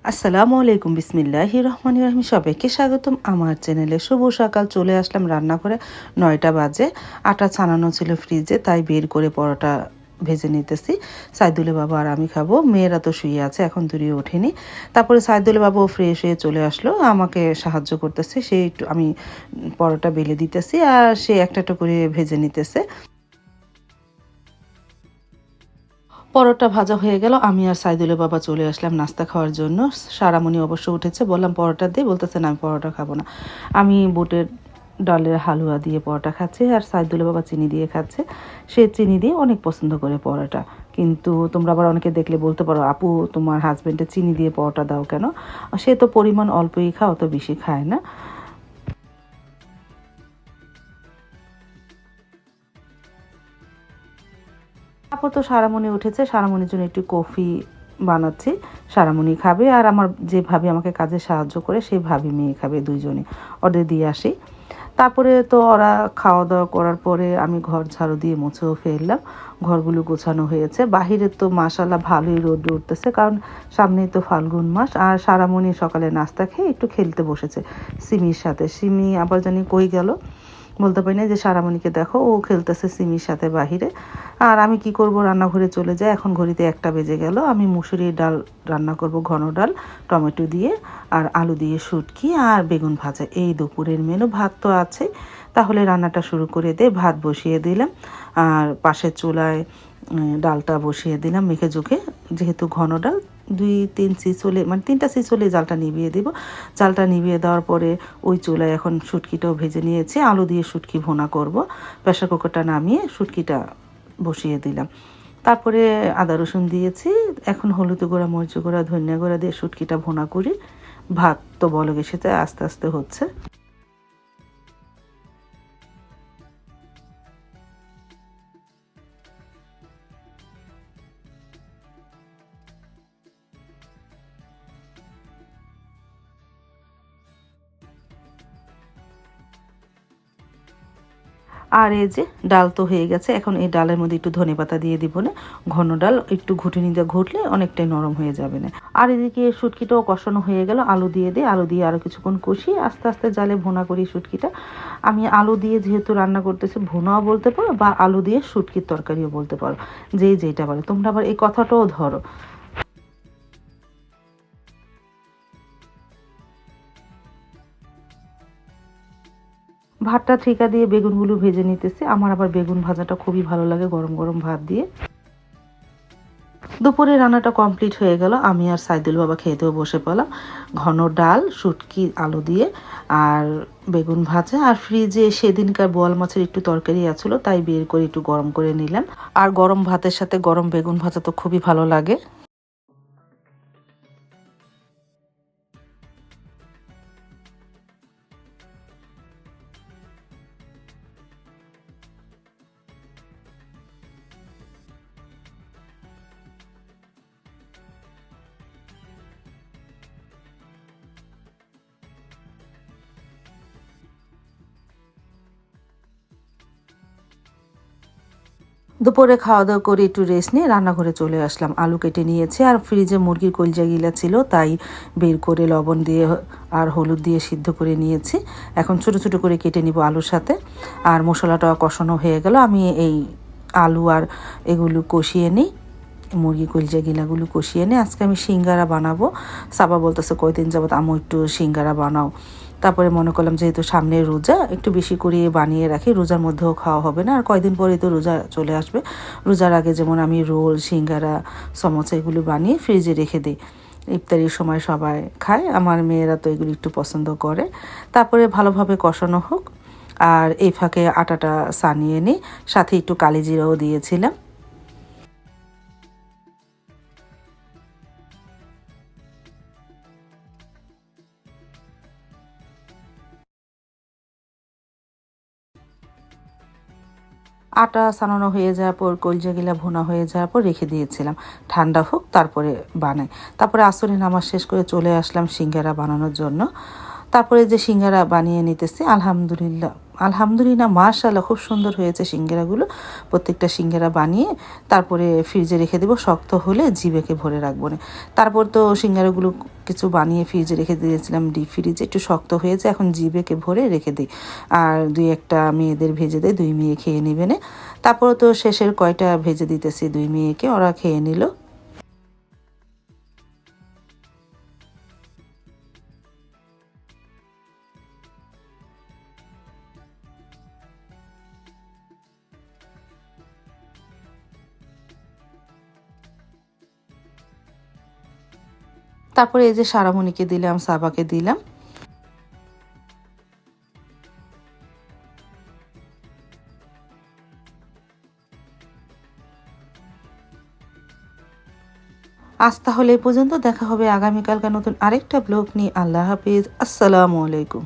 আসসালামু আলাইকুম, বিসমিল্লাহির রহমানির রহিম। সবাইকে স্বাগতম আমার চ্যানেলে। শুভ সকাল। চলে আসলাম রান্নাঘরে। ৯টা বাজে। আটা ছানানো ছিল ফ্রিজে, তাই বের করে পরোটা ভেজে নিতেছি। সাইদুলের বাবা আর আমি খাবো। মেয়েরা তো শুয়ে আছে, এখন দূরিয়ে ওঠেনি। তারপরে সাইদুলের বাবাও ফ্রেশ হয়ে চলে আসলো, আমাকে সাহায্য করতেছে। সে একটু, আমি পরোটা বেলে দিতেছি আর সে একটা একটা করে ভেজে নিতেছে। পরোটা ভাজা হয়ে গেল, আমি আর সাইদুলের বাবা চলে আসলাম নাস্তা খাওয়ার জন্য। সারামণি অবশ্য উঠেছে, বললাম পরোটা দিয়ে, বলতেছে না আমি পরোটা খাবো না। আমি বুটের ডালের হালুয়া দিয়ে পরোটা খাচ্ছি আর সাইদুলের বাবা চিনি দিয়ে খাচ্ছে। সে চিনি দিয়ে অনেক পছন্দ করে পরোটা। কিন্তু তোমরা আবার অনেকে দেখলে বলতে পারো, আপু তোমার হাজব্যান্ডে চিনি দিয়ে পরোটা দাও কেন? সে তো পরিমাণ অল্পই খায়, অত বেশি খায় না। তারপর তো সারামণি উঠেছে, সারামণির জন্য একটু কফি বানাচ্ছি। সারামণি খাবে আর আমার যে ভাবি আমাকে কাজে সাহায্য করে সেই ভাবি মেয়ে খাবে, দুইজনে ওদের দিয়ে আসি। তারপরে তো ওরা খাওয়া দাওয়া করার পরে আমি ঘর ঝাড়ু দিয়ে মুছেও ফেললাম। ঘরগুলো গোছানো হয়েছে। বাহিরে তো মাশাল্লাহ ভালোই রোদ উঠতেছে, কারণ সামনেই তো ফাল্গুন মাস। আর সারামণি সকালে নাস্তা খেয়ে একটু খেলতে বসেছে সিমির সাথে। সিমি আবার জানি কই গেল, বলতে পারি না। যে সারামণিকে দেখো, ও খেলতেছে সিমির সাথে বাহিরে। আর আমি কি করব, রান্নাঘরে চলে যাই। এখন ঘড়িতে 1টা বেজে গেল। আমি মুসুরির ডাল রান্না করব, ঘন ডাল, টমেটো দিয়ে আর আলু দিয়ে শুটকি আর বেগুন ভাজা। এই দুপুরের মেনু। ভাত তো আছে, তাহলে রান্নাটা শুরু করে দে। ভাত বসিয়ে দিলাম আর পাশের চুলায় ডালটা বসিয়ে দিলাম মেখে জুখে। যেহেতু ঘন ডাল, 2-3 সিস হলে, মানে 3টা সিস হলে জালটা নিভিয়ে দিব। জালটা নিভিয়ে দেওয়ার পরে ওই চুলায় এখন শুটকিটাও ভেজে নিয়েছি। আলু দিয়ে শুটকি ভুনা করব। প্রেসার কুকারটা নামিয়ে শুটকিটা বসিয়ে দিলাম। তারপরে আদা রসুন দিয়েছি। এখন হলুদ গুঁড়া, মরিচ গুঁড়া, ধনিয়া গুঁড়া দিয়ে শুটকিটা ভুনা করি। ভাত তো বলক এসেছে, আস্তে আস্তে হচ্ছে। আর এই যে ডাল তো হয়ে গেছে। এখন এই ডালের মধ্যে একটু ধনেপাতা দিয়ে দিব না। ঘন ডাল একটু ঘুটনি দিয়ে ঘুটলে অনেকটাই নরম হয়ে যাবে না। আর এদিকে শুটকিটাও কষানো হয়ে গেল। আলু দিয়ে দিই, আলু দিয়ে আরও কিছুক্ষণ কষিয়ে আস্তে আস্তে জালে ভুনা করি শুটকিটা। আমি আলু দিয়ে যেহেতু রান্না করতেছি, ভুনাও বলতে পারো বা আলু দিয়ে শুটকির তরকারিও বলতে পারো, যেটা বলে। তোমরা আবার এই কথাটাও ধরো। ভাতটা ঠিকা দিয়ে বেগুনগুলো ভেজে নিতেছি। আমার আবার বেগুন ভাজাটা খুবই ভালো লাগে গরম গরম ভাত দিয়ে। দুপুরে রান্নাটা কমপ্লিট হয়ে গেল। আমি আর সাইদুল বাবা খেতেও বসে পড়লাম। ঘন ডাল, শুটকি আলু দিয়ে আর বেগুন ভাজা। আর ফ্রিজে সেদিনকার বোয়াল মাছের একটু তরকারি আছিল, তাই বের করে একটু গরম করে নিলাম। আর গরম ভাতের সাথে গরম বেগুন ভাজা তো খুবই ভালো লাগে। দুপুরে খাওয়া দাওয়া করে একটু রেস্ট নিয়ে রান্নাঘরে চলে আসলাম। আলু কেটে নিয়েছি আর ফ্রিজে মুরগির কলিজা গিলা ছিল, তাই বের করে লবণ দিয়ে আর হলুদ দিয়ে সিদ্ধ করে নিয়েছি। এখন ছোট ছোট করে কেটে নিব আলুর সাথে। আর মশলাটা কষানো হয়ে গেল। আমি এই আলু আর এগুলো কষিয়ে নিই, মুরগি কলিজা গিলাগুলো কষিয়ে নিয়ে আজকে আমি সিঙ্গারা বানাবো। সাবা বলতেছে কয়দিন যাবত আমু একটু সিঙ্গারা বানাও। তারপরে মনে করলাম যেহেতু সামনে রোজা, একটু বেশি করে বানিয়ে রাখি, রোজার মধ্যেও খাওয়া হবে না। আর কয়দিন পরেই তো রোজা চলে আসবে। রোজার আগে যেমন আমি রোল, সিঙ্গারা, সমোসা এগুলো বানিয়ে ফ্রিজে রেখে দিই। ইফতারির সময় সবাই খায়, আমার মেয়েরা তো এগুলো একটু পছন্দ করে। তারপরে ভালোভাবে কষানো হোক। আর এই ফাঁকে আটাটা সানিয়ে নিই, সাথে একটু কালিজিরাও দিয়েছিলাম। আটা সানানো হয়ে যাওয়ার পর, কলজাগুলা ভুনা হয়ে যাওয়ার পর রেখে দিয়েছিলাম ঠান্ডা হোক, তারপরে বানাই। তারপরে আসরে নামাজ শেষ করে চলে আসলাম সিঙ্গারা বানানোর জন্য। তারপরে যে সিঙ্গারা বানিয়ে নিতেছি, আলহামদুলিল্লাহ আলহামদুলিল্লাহ মাশাআল্লাহ খুব সুন্দর হয়েছে সিঙ্গারাগুলো। প্রত্যেকটা সিঙ্গারা বানিয়ে তারপরে ফ্রিজে রেখে দেবো, শক্ত হলে জিভেকে ভরে রাখবো না। তারপর তো সিঙ্গারাগুলো কিছু বানিয়ে ফ্রিজে রেখে দিয়েছিলাম, ডিপ ফ্রিজে একটু শক্ত হয়েছে, এখন জিভেকে ভরে রেখে দিই। আর দুই একটা মেয়েদের ভেজে দেয়, দুই মেয়ে খেয়ে নেবে না। তারপর তো শেষের কয়টা ভেজে দিতেছি দুই মেয়েকে, ওরা খেয়ে নিল। তারপরে এই যে সারামণিকে দিলাম, সাবাকে দিলাম। আজ তাহলে এই পর্যন্ত, দেখা হবে আগামীকালকার নতুন আরেকটা ব্লগ নিয়ে। আল্লাহ হাফিজ, আসসালামু আলাইকুম।